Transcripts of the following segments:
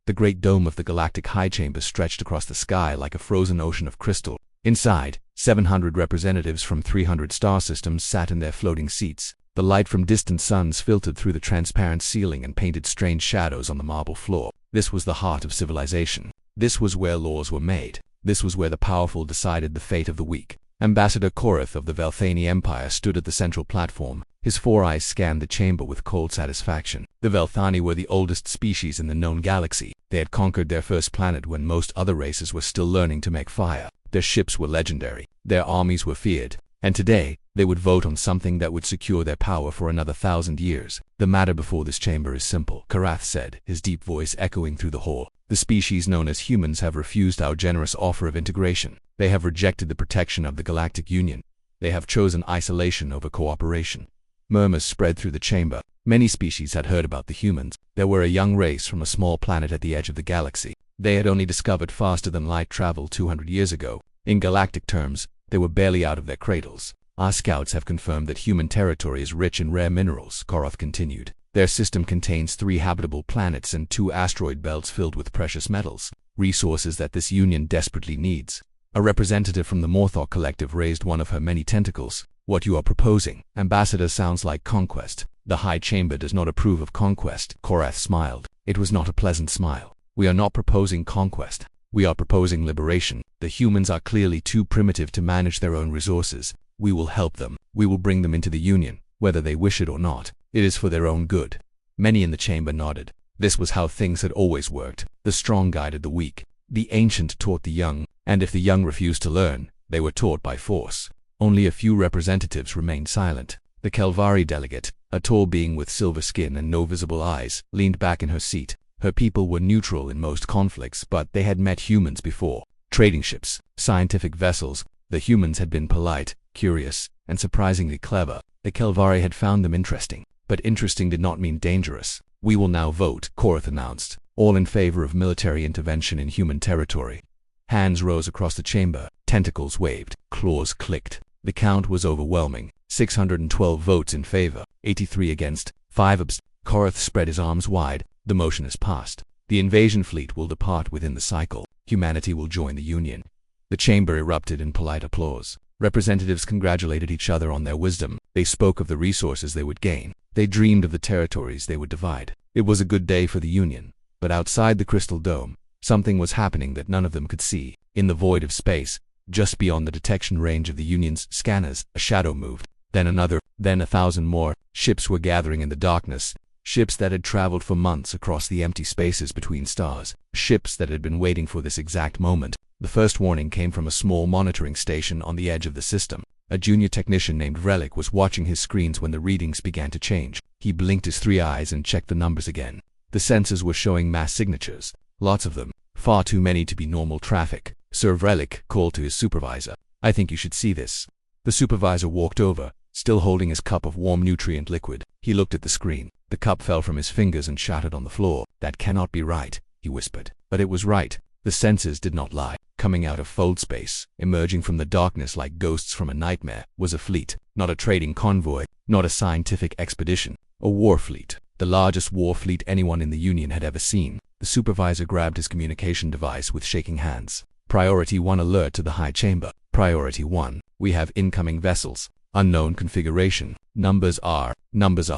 The great dome of the galactic high chamber stretched across the sky like a frozen ocean of crystal. Inside, 700 representatives from 300 star systems sat in their floating seats. The light from distant suns filtered through the transparent ceiling and painted strange shadows on the marble floor. This was the heart of civilization. This was where laws were made. This was where the powerful decided the fate of the weak. Ambassador Korath of the Velthani Empire stood at the central platform. His 4 eyes scanned the chamber with cold satisfaction. The Velthani were the oldest species in the known galaxy. They had conquered their first planet when most other races were still learning to make fire. Their ships were legendary. Their armies were feared. And today, they would vote on something that would secure their power for another 1,000 years. The matter before this chamber is simple, Korath said, his deep voice echoing through the hall. The species known as humans have refused our generous offer of integration. They have rejected the protection of the Galactic Union. They have chosen isolation over cooperation. Murmurs spread through the chamber. Many species had heard about the humans. They were a young race from a small planet at the edge of the galaxy. They had only discovered faster-than-light travel 200 years ago. In galactic terms, they were barely out of their cradles. Our scouts have confirmed that human territory is rich in rare minerals, Korath continued. Their system contains 3 habitable planets and 2 asteroid belts filled with precious metals, resources that this union desperately needs. A representative from the Morthok Collective raised one of her many tentacles. What you are proposing, Ambassador, sounds like conquest. The High Chamber does not approve of conquest. Korath smiled. It was not a pleasant smile. We are not proposing conquest. We are proposing liberation. The humans are clearly too primitive to manage their own resources. We will help them. We will bring them into the Union, whether they wish it or not. It is for their own good. Many in the chamber nodded. This was how things had always worked. The strong guided the weak. The ancient taught the young, and if the young refused to learn, they were taught by force. Only a few representatives remained silent. The Kelvari delegate, a tall being with silver skin and no visible eyes, leaned back in her seat. Her people were neutral in most conflicts, but they had met humans before. Trading ships, scientific vessels. The humans had been polite, curious, and surprisingly clever. The Kelvari had found them interesting. But interesting did not mean dangerous. We will now vote, Korath announced. All in favor of military intervention in human territory. Hands rose across the chamber. Tentacles waved. Claws clicked. The count was overwhelming. 612 votes in favor, 83 against, 5 abst. Korath spread his arms wide. The motion is passed. The invasion fleet will depart within the cycle. Humanity will join the Union. The chamber erupted in polite applause. Representatives congratulated each other on their wisdom. They spoke of the resources they would gain. They dreamed of the territories they would divide. It was a good day for the Union. But outside the crystal dome, something was happening that none of them could see. In the void of space, just beyond the detection range of the Union's scanners, a shadow moved. Then another, then 1,000 more. Ships were gathering in the darkness. Ships that had traveled for months across the empty spaces between stars. Ships that had been waiting for this exact moment. The first warning came from a small monitoring station on the edge of the system. A junior technician named Relic was watching his screens when the readings began to change. He blinked his 3 eyes and checked the numbers again. The sensors were showing mass signatures. Lots of them. Far too many to be normal traffic. Sir Relic called to his supervisor. I think you should see this. The supervisor walked over, still holding his cup of warm nutrient liquid. He looked at the screen. The cup fell from his fingers and shattered on the floor. That cannot be right, he whispered. But it was right. The sensors did not lie. Coming out of fold space, emerging from the darkness like ghosts from a nightmare, was a fleet. Not a trading convoy, not a scientific expedition. A war fleet. The largest war fleet anyone in the Union had ever seen. The supervisor grabbed his communication device with shaking hands. Priority 1 alert to the High Chamber. Priority 1. We have incoming vessels. Unknown configuration. Numbers are.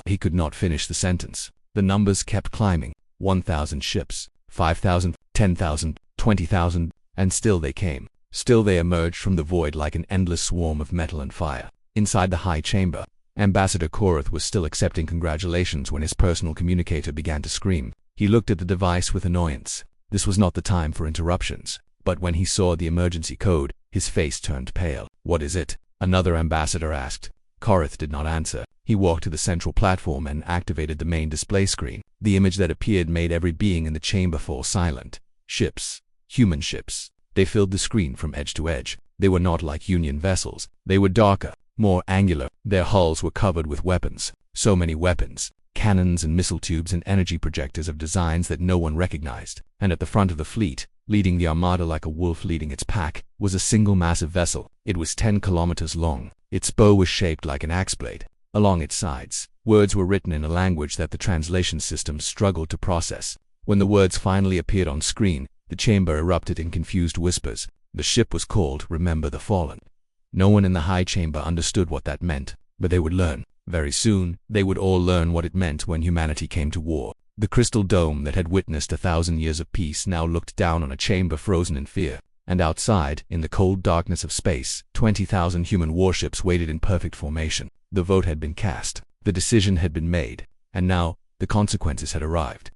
He could not finish the sentence. The numbers kept climbing. 1,000 ships. 5,000. 10,000. 20,000. And still they came. Still they emerged from the void like an endless swarm of metal and fire. Inside the High Chamber, Ambassador Korath was still accepting congratulations when his personal communicator began to scream. He looked at the device with annoyance. This was not the time for interruptions. But when he saw the emergency code, his face turned pale. What is it? Another ambassador asked. Korath did not answer. He walked to the central platform and activated the main display screen. The image that appeared made every being in the chamber fall silent. Ships. Human ships. They filled the screen from edge to edge. They were not like Union vessels. They were darker, more angular. Their hulls were covered with weapons. So many weapons. Cannons and missile tubes and energy projectors of designs that no one recognized. And at the front of the fleet, leading the armada like a wolf leading its pack, was a single massive vessel. It was 10 kilometers long. Its bow was shaped like an axe blade. Along its sides, words were written in a language that the translation system struggled to process. When the words finally appeared on screen, the chamber erupted in confused whispers. The ship was called Remember the Fallen. No one in the high chamber understood what that meant, but they would learn. Very soon, they would all learn what it meant when humanity came to war. The crystal dome that had witnessed 1,000 years of peace now looked down on a chamber frozen in fear. And outside, in the cold darkness of space, 20,000 human warships waited in perfect formation. The vote had been cast. The decision had been made. And now, the consequences had arrived.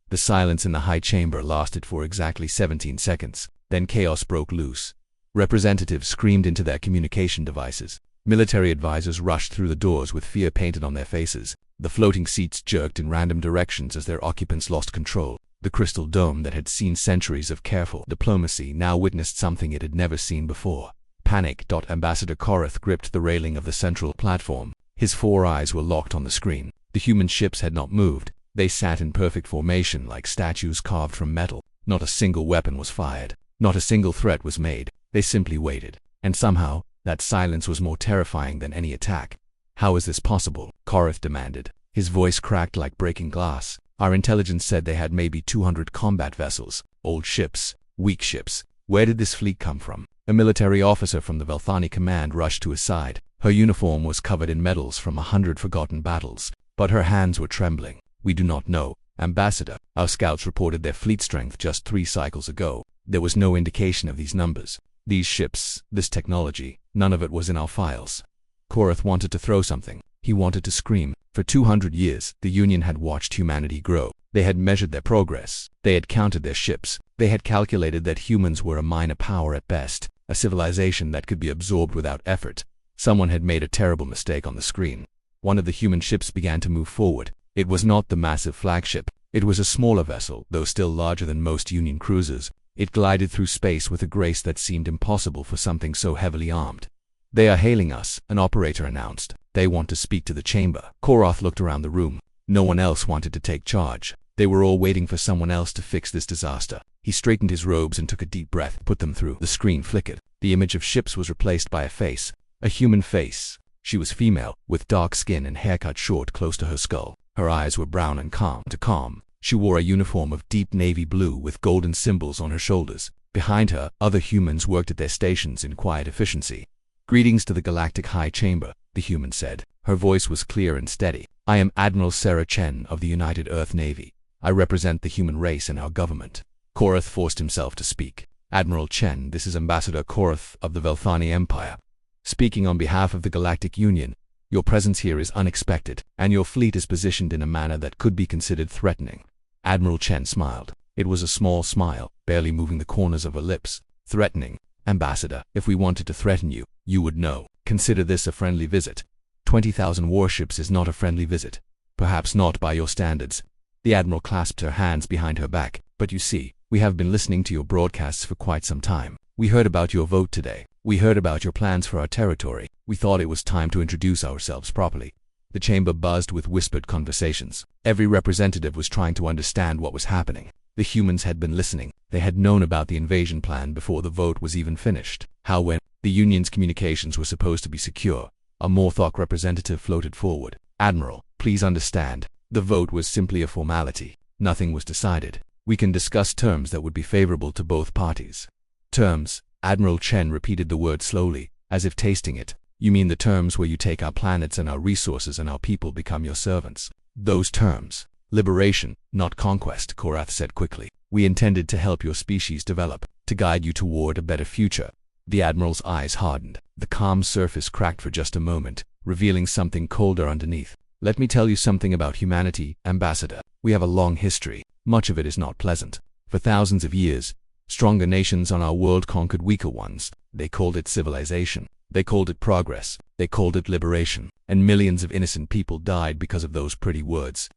The silence in the high chamber lasted for exactly 17 seconds. Then chaos broke loose. Representatives screamed into their communication devices. Military advisors rushed through the doors with fear painted on their faces. The floating seats jerked in random directions as their occupants lost control. The crystal dome that had seen centuries of careful diplomacy now witnessed something it had never seen before. Panic. Ambassador Korath gripped the railing of the central platform. His 4 eyes were locked on the screen. The human ships had not moved. They sat in perfect formation like statues carved from metal. Not a single weapon was fired. Not a single threat was made. They simply waited. And somehow, that silence was more terrifying than any attack. How is this possible? Korath demanded. His voice cracked like breaking glass. Our intelligence said they had maybe 200 combat vessels. Old ships. Weak ships. Where did this fleet come from? A military officer from the Velthani command rushed to his side. Her uniform was covered in medals from 100 forgotten battles, but her hands were trembling. We do not know, Ambassador. Our scouts reported their fleet strength just 3 cycles ago. There was no indication of these numbers. These ships, this technology, none of it was in our files. Korath wanted to throw something. He wanted to scream. For 200 years, the Union had watched humanity grow. They had measured their progress. They had counted their ships. They had calculated that humans were a minor power at best, a civilization that could be absorbed without effort. Someone had made a terrible mistake on the screen. One of the human ships began to move forward. It was not the massive flagship. It was a smaller vessel, though still larger than most Union cruisers. It glided through space with a grace that seemed impossible for something so heavily armed. They are hailing us, an operator announced. They want to speak to the chamber. Korath looked around the room. No one else wanted to take charge. They were all waiting for someone else to fix this disaster. He straightened his robes and took a deep breath, put them through. The screen flickered. The image of ships was replaced by a face. A human face. She was female, with dark skin and hair cut short close to her skull. Her eyes were brown and calm. She wore a uniform of deep navy blue with golden symbols on her shoulders. Behind her, other humans worked at their stations in quiet efficiency. Greetings to the Galactic High Chamber, the human said. Her voice was clear and steady. I am Admiral Sarah Chen of the United Earth Navy. I represent the human race and our government. Korath forced himself to speak. Admiral Chen, this is Ambassador Korath of the Velthani Empire. Speaking on behalf of the Galactic Union, your presence here is unexpected, and your fleet is positioned in a manner that could be considered threatening. Admiral Chen smiled. It was a small smile, barely moving the corners of her lips. Threatening. Ambassador, if we wanted to threaten you, you would know. Consider this a friendly visit. 20,000 warships is not a friendly visit. Perhaps not by your standards. The Admiral clasped her hands behind her back. But you see, we have been listening to your broadcasts for quite some time. We heard about your vote today. We heard about your plans for our territory. We thought it was time to introduce ourselves properly. The chamber buzzed with whispered conversations. Every representative was trying to understand what was happening. The humans had been listening. They had known about the invasion plan before the vote was even finished. How when the Union's communications were supposed to be secure, a Morthok representative floated forward. Admiral, please understand. The vote was simply a formality. Nothing was decided. We can discuss terms that would be favorable to both parties. Terms. Admiral Chen repeated the word slowly, as if tasting it. You mean the terms where you take our planets and our resources and our people become your servants? Those terms. Liberation, not conquest, Korath said quickly. We intended to help your species develop, to guide you toward a better future. The Admiral's eyes hardened. The calm surface cracked for just a moment, revealing something colder underneath. Let me tell you something about humanity, Ambassador. We have a long history. Much of it is not pleasant. For thousands of years, stronger nations on our world conquered weaker ones. They called it civilization. They called it progress. They called it liberation. And millions of innocent people died because of those pretty words.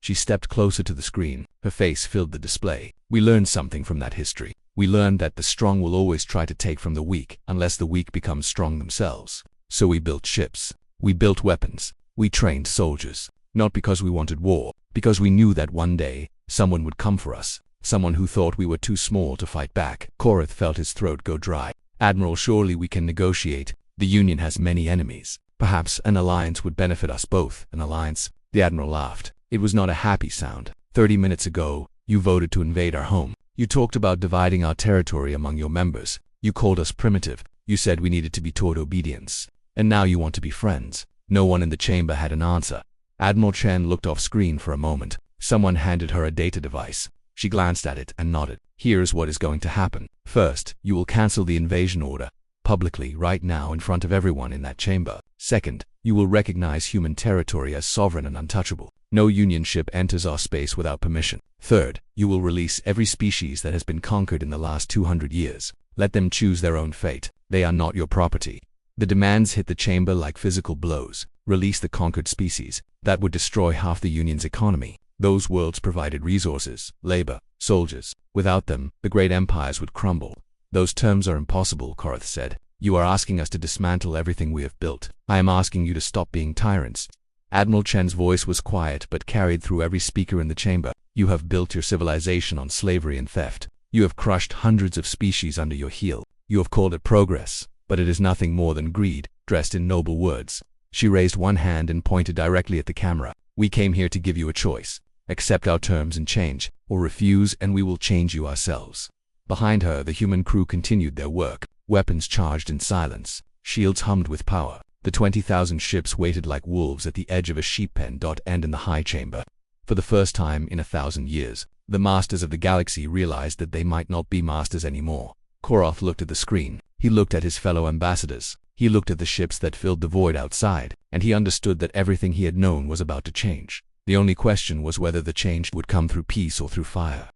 She stepped closer to the screen. Her face filled the display. We learned something from that history. We learned that the strong will always try to take from the weak, unless the weak become strong themselves. So we built ships. We built weapons. We trained soldiers. Not because we wanted war, because we knew that one day, someone would come for us. Someone who thought we were too small to fight back. Korath felt his throat go dry. Admiral, surely we can negotiate. The Union has many enemies. Perhaps an alliance would benefit us both. An alliance? The Admiral laughed. It was not a happy sound. 30 minutes ago, You voted to invade our home. You talked about dividing our territory among your members. You called us primitive. You said we needed to be taught obedience. And now you want to be friends. No one in the chamber had an answer. Admiral Chen looked off screen for a moment. Someone handed her a data device. She glanced at it and nodded. Here's what is going to happen. First, you will cancel the invasion order. Publicly, right now, in front of everyone in that chamber. Second, you will recognize human territory as sovereign and untouchable. No Union ship enters our space without permission. Third, you will release every species that has been conquered in the last 200 years. Let them choose their own fate. They are not your property. The demands hit the chamber like physical blows. Release the conquered species. That would destroy half the Union's economy. Those worlds provided resources, labor, soldiers. Without them, the great empires would crumble. Those terms are impossible, Korath said. You are asking us to dismantle everything we have built. I am asking you to stop being tyrants. Admiral Chen's voice was quiet but carried through every speaker in the chamber. You have built your civilization on slavery and theft. You have crushed hundreds of species under your heel. You have called it progress, but it is nothing more than greed, dressed in noble words. She raised one hand and pointed directly at the camera. We came here to give you a choice. Accept our terms and change, or refuse and we will change you ourselves. Behind her, the human crew continued their work. Weapons charged in silence. Shields hummed with power. The 20,000 ships waited like wolves at the edge of a sheep pen. And in the high chamber, for the first time in 1,000 years, the masters of the galaxy realized that they might not be masters anymore. Korath looked at the screen. He looked at his fellow ambassadors. He looked at the ships that filled the void outside, and he understood that everything he had known was about to change. The only question was whether the change would come through peace or through fire.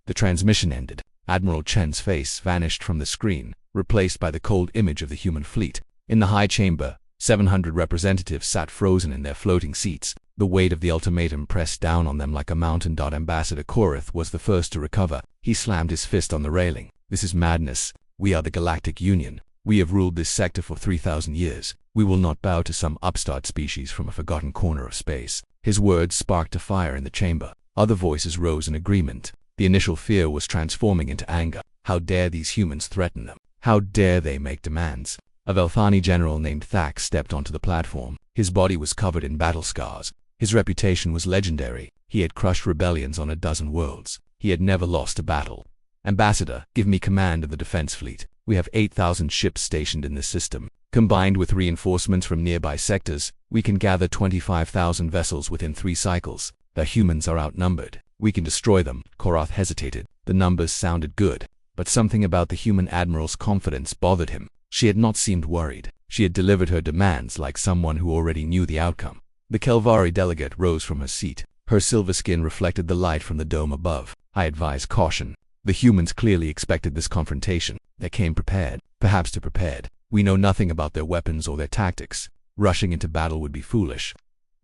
The transmission ended. Admiral Chen's face vanished from the screen, replaced by the cold image of the human fleet. In the high chamber, 700 representatives sat frozen in their floating seats. The weight of the ultimatum pressed down on them like a mountain. Ambassador Korath was the first to recover. He slammed his fist on the railing. This is madness. We are the Galactic Union. We have ruled this sector for 3,000 years. We will not bow to some upstart species from a forgotten corner of space. His words sparked a fire in the chamber. Other voices rose in agreement. The initial fear was transforming into anger. How dare these humans threaten them? How dare they make demands? A Velthani general named Thax stepped onto the platform. His body was covered in battle scars. His reputation was legendary. He had crushed rebellions on a dozen worlds. He had never lost a battle. Ambassador, give me command of the defense fleet. We have 8,000 ships stationed in this system. Combined with reinforcements from nearby sectors, we can gather 25,000 vessels within 3 cycles. The humans are outnumbered. We can destroy them. Korath hesitated. The numbers sounded good, but something about the human admiral's confidence bothered him. She had not seemed worried. She had delivered her demands like someone who already knew the outcome. The Kelvari delegate rose from her seat. Her silver skin reflected the light from the dome above. I advise caution. The humans clearly expected this confrontation. They came prepared, perhaps too prepared. We know nothing about their weapons or their tactics. Rushing into battle would be foolish.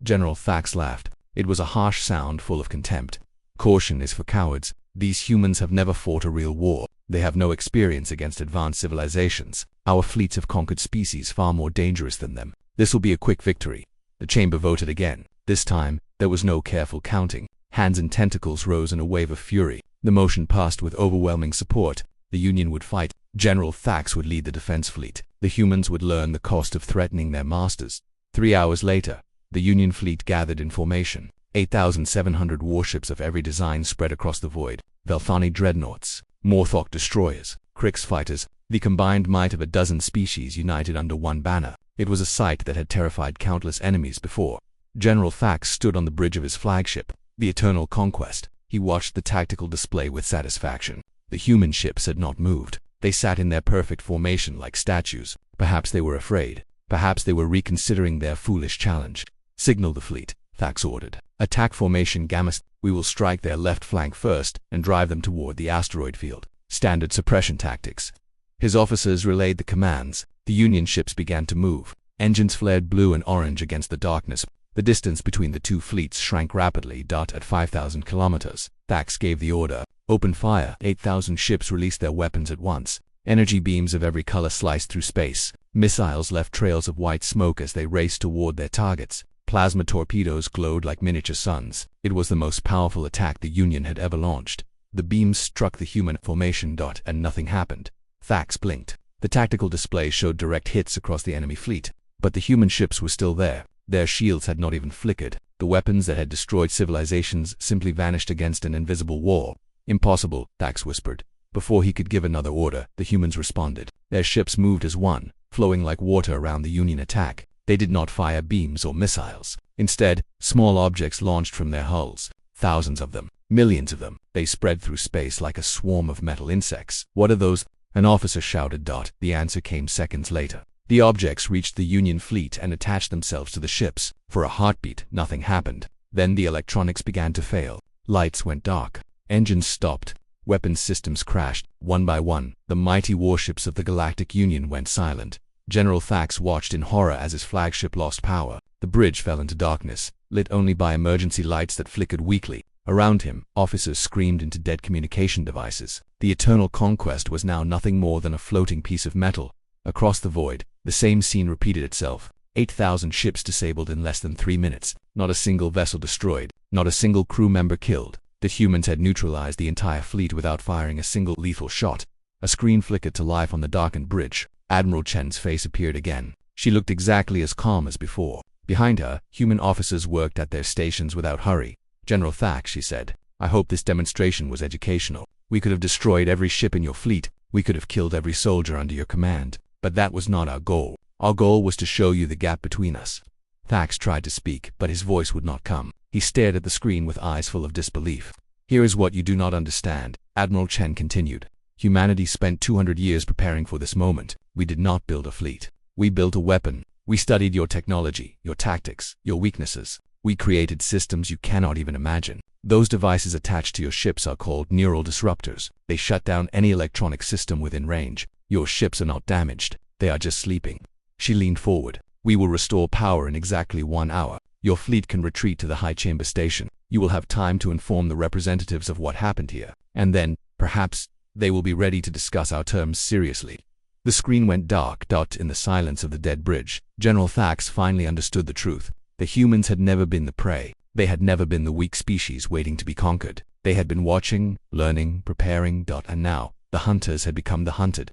General Thax laughed. It was a harsh sound full of contempt. Caution is for cowards. These humans have never fought a real war. They have no experience against advanced civilizations. Our fleets have conquered species far more dangerous than them. This will be a quick victory. The chamber voted again. This time, there was no careful counting. Hands and tentacles rose in a wave of fury. The motion passed with overwhelming support. The Union would fight. General Thax would lead the defense fleet. The humans would learn the cost of threatening their masters. 3 hours later, the Union fleet gathered in formation. 8,700 warships of every design spread across the void. Velthani dreadnoughts, Morthok destroyers, Krix fighters, the combined might of a dozen species united under one banner. It was a sight that had terrified countless enemies before. General Thax stood on the bridge of his flagship, the Eternal Conquest. He watched the tactical display with satisfaction. The human ships had not moved. They sat in their perfect formation like statues. Perhaps they were afraid. Perhaps they were reconsidering their foolish challenge. Signal the fleet, Thax ordered. Attack formation Gamma. We will strike their left flank first and drive them toward the asteroid field. Standard suppression tactics. His officers relayed the commands. The Union ships began to move. Engines flared blue and orange against the darkness. The distance between the two fleets shrank rapidly. At 5,000 kilometers, Thax gave the order. Open fire. 8,000 ships released their weapons at once. Energy beams of every color sliced through space. Missiles left trails of white smoke as they raced toward their targets. Plasma torpedoes glowed like miniature suns. It was the most powerful attack the Union had ever launched. The beams struck the human formation. And nothing happened. Thax blinked. The tactical display showed direct hits across the enemy fleet. But the human ships were still there. Their shields had not even flickered. The weapons that had destroyed civilizations simply vanished against an invisible wall. Impossible, Thax whispered. Before he could give another order, the humans responded. Their ships moved as one, flowing like water around the Union attack. They did not fire beams or missiles. Instead, small objects launched from their hulls. Thousands of them, millions of them. They spread through space like a swarm of metal insects. What are those? An officer shouted. The answer came seconds later. The objects reached the Union fleet and attached themselves to the ships. For a heartbeat, nothing happened. Then the electronics began to fail. Lights went dark. Engines stopped. Weapons systems crashed. One by one, the mighty warships of the Galactic Union went silent. General Thax watched in horror as his flagship lost power. The bridge fell into darkness, lit only by emergency lights that flickered weakly. Around him, officers screamed into dead communication devices. The eternal conquest was now nothing more than a floating piece of metal. Across the void, the same scene repeated itself. 8,000 ships disabled in less than 3 minutes. Not a single vessel destroyed. Not a single crew member killed. The humans had neutralized the entire fleet without firing a single lethal shot. A screen flickered to life on the darkened bridge. Admiral Chen's face appeared again. She looked exactly as calm as before. Behind her, human officers worked at their stations without hurry. General Thax, she said, I hope this demonstration was educational. We could have destroyed every ship in your fleet. We could have killed every soldier under your command. But that was not our goal. Our goal was to show you the gap between us. Thax tried to speak, but his voice would not come. He stared at the screen with eyes full of disbelief. Here is what you do not understand, Admiral Chen continued. Humanity spent 200 years preparing for this moment. We did not build a fleet. We built a weapon. We studied your technology, your tactics, your weaknesses. We created systems you cannot even imagine. Those devices attached to your ships are called neural disruptors. They shut down any electronic system within range. Your ships are not damaged. They are just sleeping. She leaned forward. We will restore power in exactly 1 hour. Your fleet can retreat to the high chamber station. You will have time to inform the representatives of what happened here. And then, perhaps, they will be ready to discuss our terms seriously. The screen went dark. In the silence of the dead bridge, General Thax finally understood the truth. The humans had never been the prey. They had never been the weak species waiting to be conquered. They had been watching, learning, preparing. And now, the hunters had become the hunted.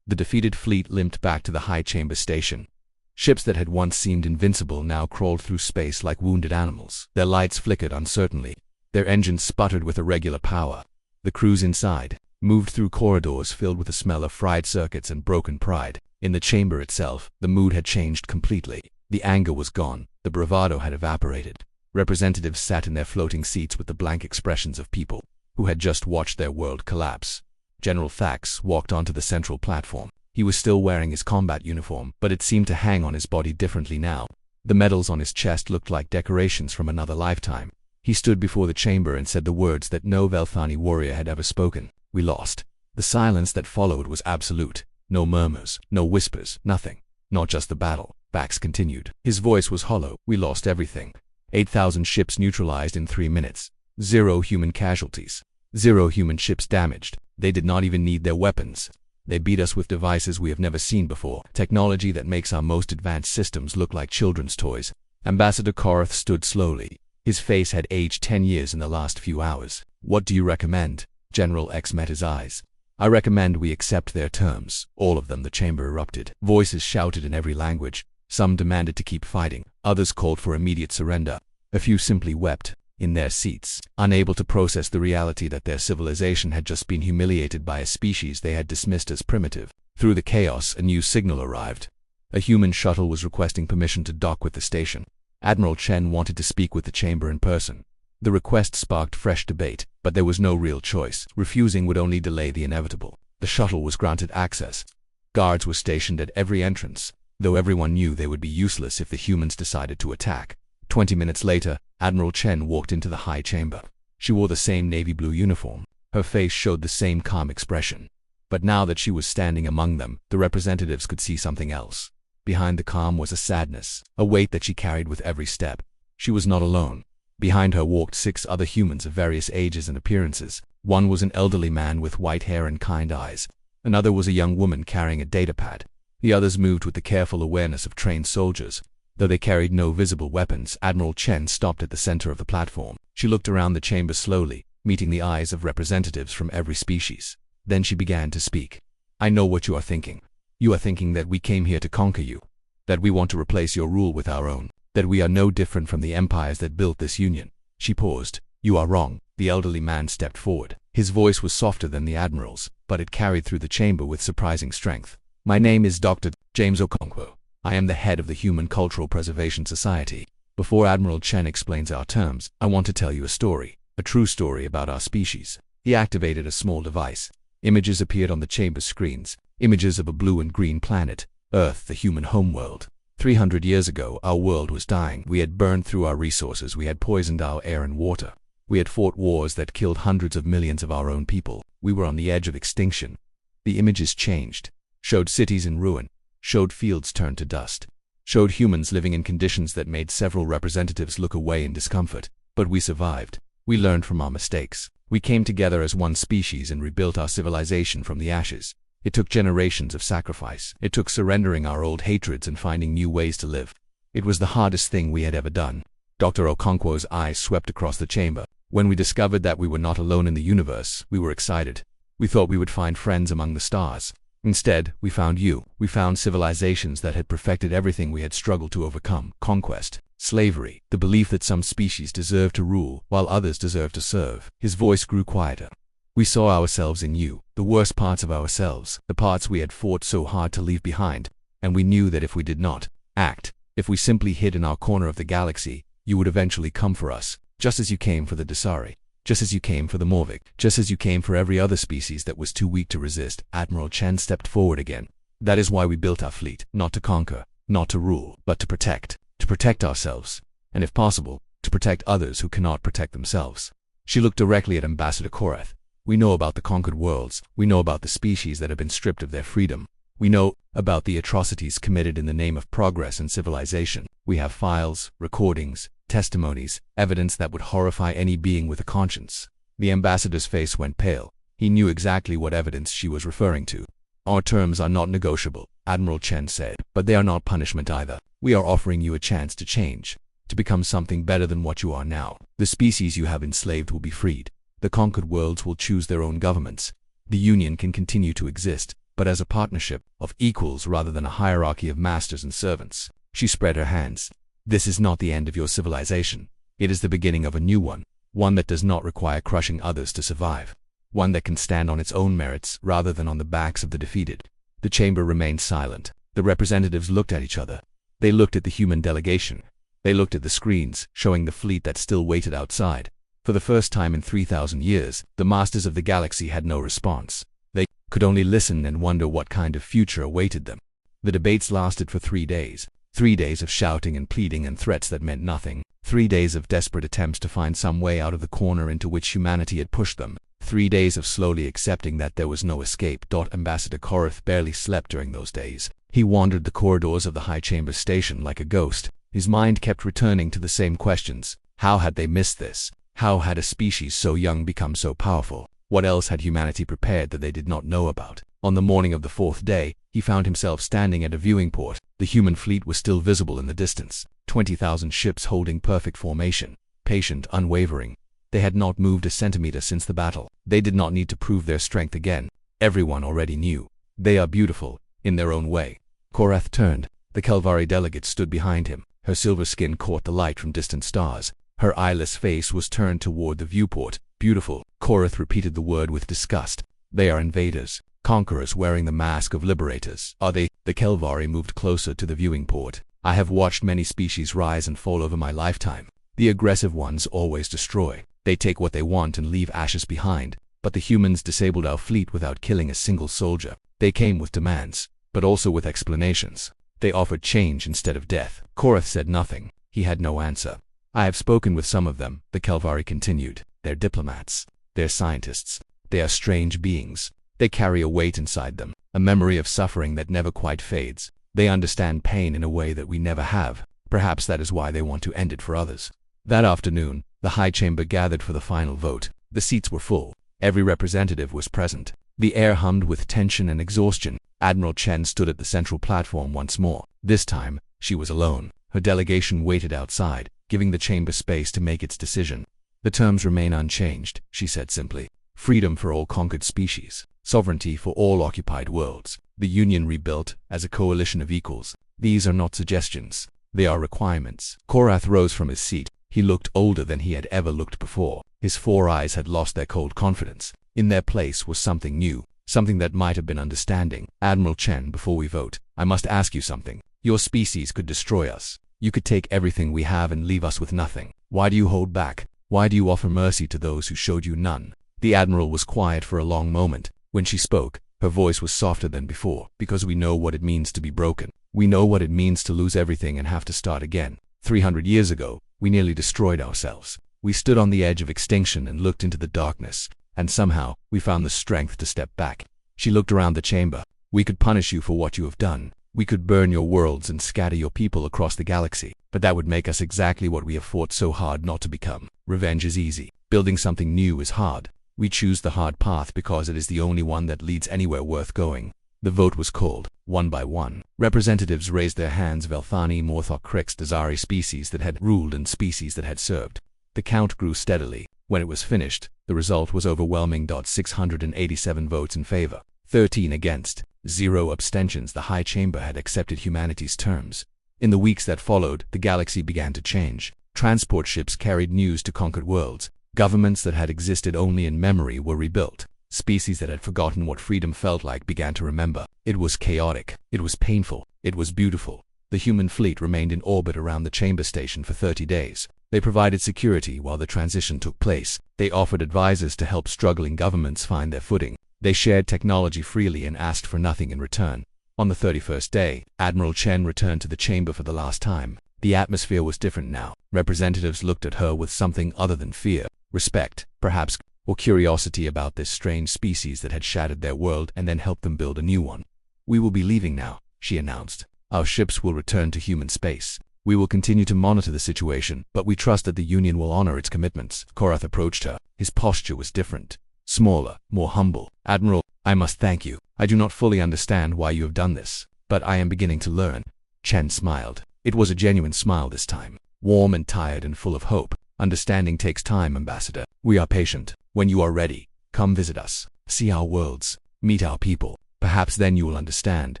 The defeated fleet limped back to the high chamber station. Ships that had once seemed invincible now crawled through space like wounded animals. Their lights flickered uncertainly. Their engines sputtered with irregular power. The crews inside moved through corridors filled with the smell of fried circuits and broken pride. In the chamber itself, the mood had changed completely. The anger was gone. The bravado had evaporated. Representatives sat in their floating seats with the blank expressions of people who had just watched their world collapse. General Thax walked onto the central platform. He was still wearing his combat uniform, but it seemed to hang on his body differently now. The medals on his chest looked like decorations from another lifetime. He stood before the chamber and said the words that no Velthani warrior had ever spoken. We lost. The silence that followed was absolute. No murmurs, no whispers, nothing. Not just the battle. Thax continued. His voice was hollow. We lost everything. 8,000 ships neutralized in 3 minutes. 0 human casualties. 0 human ships damaged. They did not even need their weapons. They beat us with devices we have never seen before. Technology that makes our most advanced systems look like children's toys. Ambassador Korath stood slowly. His face had aged 10 years in the last few hours. What do you recommend? General X met his eyes. I recommend we accept their terms. All of them. The chamber erupted. Voices shouted in every language. Some demanded to keep fighting. Others called for immediate surrender. A few simply wept in their seats, unable to process the reality that their civilization had just been humiliated by a species they had dismissed as primitive. Through the chaos, a new signal arrived. A human shuttle was requesting permission to dock with the station. Admiral Chen wanted to speak with the chamber in person. The request sparked fresh debate, but there was no real choice. Refusing would only delay the inevitable. The shuttle was granted access. Guards were stationed at every entrance, though everyone knew they would be useless if the humans decided to attack. 20 minutes later, Admiral Chen walked into the high chamber. She wore the same navy blue uniform. Her face showed the same calm expression. But now that she was standing among them, the representatives could see something else. Behind the calm was a sadness, a weight that she carried with every step. She was not alone. Behind her walked 6 other humans of various ages and appearances. One was an elderly man with white hair and kind eyes. Another was a young woman carrying a datapad. The others moved with the careful awareness of trained soldiers. Though they carried no visible weapons, Admiral Chen stopped at the center of the platform. She looked around the chamber slowly, meeting the eyes of representatives from every species. Then she began to speak. I know what you are thinking. You are thinking that we came here to conquer you, that we want to replace your rule with our own. that we are no different from the empires that built this union. She paused. You are wrong. The elderly man stepped forward. His voice was softer than the admiral's, but it carried through the chamber with surprising strength. My name is Dr. James Okonkwo. I am the head of the Human Cultural Preservation Society. Before Admiral Chen explains our terms, I want to tell you a story, a true story about our species. He activated a small device. Images appeared on the chamber screens, images of a blue and green planet, Earth, the human homeworld. 300 years ago, our world was dying. We had burned through our resources. We had poisoned our air and water. We had fought wars that killed hundreds of millions of our own people. We were on the edge of extinction. The images changed, showed cities in ruin, showed fields turned to dust, showed humans living in conditions that made several representatives look away in discomfort. But we survived. We learned from our mistakes. We came together as one species and rebuilt our civilization from the ashes. It took generations of sacrifice. It took surrendering our old hatreds and finding new ways to live. It was the hardest thing we had ever done. Dr. Okonkwo's eyes swept across the chamber. When we discovered that we were not alone in the universe, we were excited. We thought we would find friends among the stars. Instead, we found you. We found civilizations that had perfected everything we had struggled to overcome: conquest, slavery, the belief that some species deserve to rule while others deserve to serve. His voice grew quieter. We saw ourselves in you, the worst parts of ourselves, the parts we had fought so hard to leave behind, and we knew that if we did not act, if we simply hid in our corner of the galaxy, you would eventually come for us, just as you came for the Dasari, just as you came for the Morvik, just as you came for every other species that was too weak to resist. Admiral Chen stepped forward again. That is why we built our fleet, not to conquer, not to rule, but to protect ourselves, and if possible, to protect others who cannot protect themselves. She looked directly at Ambassador Korath. We know about the conquered worlds. We know about the species that have been stripped of their freedom. We know about the atrocities committed in the name of progress and civilization. We have files, recordings, testimonies, evidence that would horrify any being with a conscience. The ambassador's face went pale. He knew exactly what evidence she was referring to. Our terms are not negotiable, Admiral Chen said, but they are not punishment either. We are offering you a chance to change, to become something better than what you are now. The species you have enslaved will be freed. The conquered worlds will choose their own governments. The Union can continue to exist, but as a partnership of equals rather than a hierarchy of masters and servants. She spread her hands. This is not the end of your civilization. It is the beginning of a new one that does not require crushing others to survive, one that can stand on its own merits rather than on the backs of the defeated. The chamber remained silent. The representatives looked at each other. They looked at the human delegation. They looked at the screens, showing the fleet that still waited outside. For the first time in 3,000 years, the masters of the galaxy had no response. They could only listen and wonder what kind of future awaited them. The debates lasted for 3 days. 3 days of shouting and pleading and threats that meant nothing. 3 days of desperate attempts to find some way out of the corner into which humanity had pushed them. 3 days of slowly accepting that there was no escape. Ambassador Korath barely slept during those days. He wandered the corridors of the High Chamber Station like a ghost. His mind kept returning to the same questions. How had they missed this? How had a species so young become so powerful? What else had humanity prepared that they did not know about? On the morning of the 4th day, he found himself standing at a viewing port. The human fleet was still visible in the distance. 20,000 ships holding perfect formation, patient, unwavering. They had not moved a centimeter since the battle. They did not need to prove their strength again. Everyone already knew. They are beautiful, in their own way. Korath turned. The Kelvari delegate stood behind him. Her silver skin caught the light from distant stars. Her eyeless face was turned toward the viewport. Beautiful. Korath repeated the word with disgust. They are invaders, conquerors wearing the mask of liberators. Are they? The Kelvari moved closer to the viewing port. I have watched many species rise and fall over my lifetime. The aggressive ones always destroy. They take what they want and leave ashes behind. But the humans disabled our fleet without killing a single soldier. They came with demands, but also with explanations. They offered change instead of death. Korath said nothing. He had no answer. I have spoken with some of them, the Kelvari continued. They're diplomats. They're scientists. They are strange beings. They carry a weight inside them, a memory of suffering that never quite fades. They understand pain in a way that we never have. Perhaps that is why they want to end it for others. That afternoon, the High Chamber gathered for the final vote. The seats were full. Every representative was present. The air hummed with tension and exhaustion. Admiral Chen stood at the central platform once more. This time, she was alone. Her delegation waited outside, giving the chamber space to make its decision. The terms remain unchanged, she said simply. Freedom for all conquered species. Sovereignty for all occupied worlds. The Union rebuilt as a coalition of equals. These are not suggestions. They are requirements. Korath rose from his seat. He looked older than he had ever looked before. His 4 eyes had lost their cold confidence. In their place was something new, something that might have been understanding. Admiral Chen, before we vote, I must ask you something. Your species could destroy us. You could take everything we have and leave us with nothing. Why do you hold back? Why do you offer mercy to those who showed you none? The Admiral was quiet for a long moment. When she spoke, her voice was softer than before. Because we know what it means to be broken. We know what it means to lose everything and have to start again. 300 years ago, we nearly destroyed ourselves. We stood on the edge of extinction and looked into the darkness, and somehow, we found the strength to step back. She looked around the chamber. We could punish you for what you have done. We could burn your worlds and scatter your people across the galaxy, but that would make us exactly what we have fought so hard not to become. Revenge is easy. Building something new is hard. We choose the hard path because it is the only one that leads anywhere worth going. The vote was called. One by one, representatives raised their hands. Velthani, Morthok, Krix, Dazari, species that had ruled and species that had served. The count grew steadily. When it was finished, the result was overwhelming. 687 votes in favor, 13 against, 0 abstentions. The High Chamber had accepted humanity's terms. In the weeks that followed, the galaxy began to change. Transport ships carried news to conquered worlds. Governments that had existed only in memory were rebuilt. Species that had forgotten what freedom felt like began to remember. It was chaotic. It was painful. It was beautiful. The human fleet remained in orbit around the chamber station for 30 days. They provided security while the transition took place. They offered advisors to help struggling governments find their footing. They shared technology freely and asked for nothing in return. On the 31st day, Admiral Chen returned to the chamber for the last time. The atmosphere was different now. Representatives looked at her with something other than fear, respect, perhaps, or curiosity about this strange species that had shattered their world and then helped them build a new one. We will be leaving now, she announced. Our ships will return to human space. We will continue to monitor the situation, but we trust that the Union will honor its commitments. Korath approached her. His posture was different. Smaller, more humble. Admiral, I must thank you. I do not fully understand why you have done this, but I am beginning to learn. Chen smiled. It was a genuine smile this time. Warm and tired and full of hope. Understanding takes time, Ambassador. We are patient. When you are ready, come visit us. See our worlds. Meet our people. Perhaps then you will understand.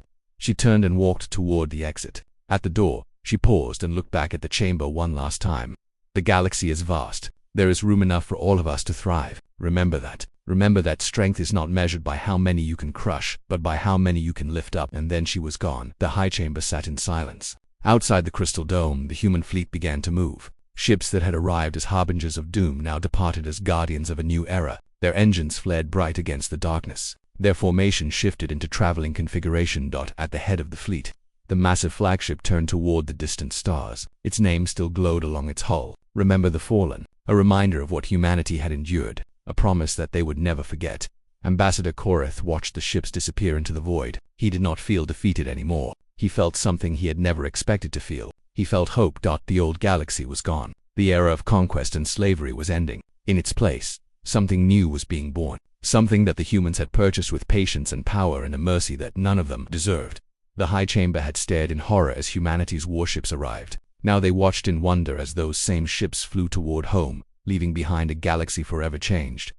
She turned and walked toward the exit. At the door, she paused and looked back at the chamber one last time. The galaxy is vast. There is room enough for all of us to thrive. Remember that. Remember that strength is not measured by how many you can crush, but by how many you can lift up. And then she was gone. The High Chamber sat in silence. Outside the crystal dome, the human fleet began to move. Ships that had arrived as harbingers of doom now departed as guardians of a new era. Their engines flared bright against the darkness. Their formation shifted into traveling configuration. At the head of the fleet, the massive flagship turned toward the distant stars. Its name still glowed along its hull. Remember the fallen. A reminder of what humanity had endured. A promise that they would never forget. Ambassador Korath watched the ships disappear into the void. He did not feel defeated anymore. He felt something he had never expected to feel. He felt hope. The old galaxy was gone. The era of conquest and slavery was ending. In its place, something new was being born. Something that the humans had purchased with patience and power and a mercy that none of them deserved. The High Chamber had stared in horror as humanity's warships arrived. Now they watched in wonder as those same ships flew toward home, leaving behind a galaxy forever changed.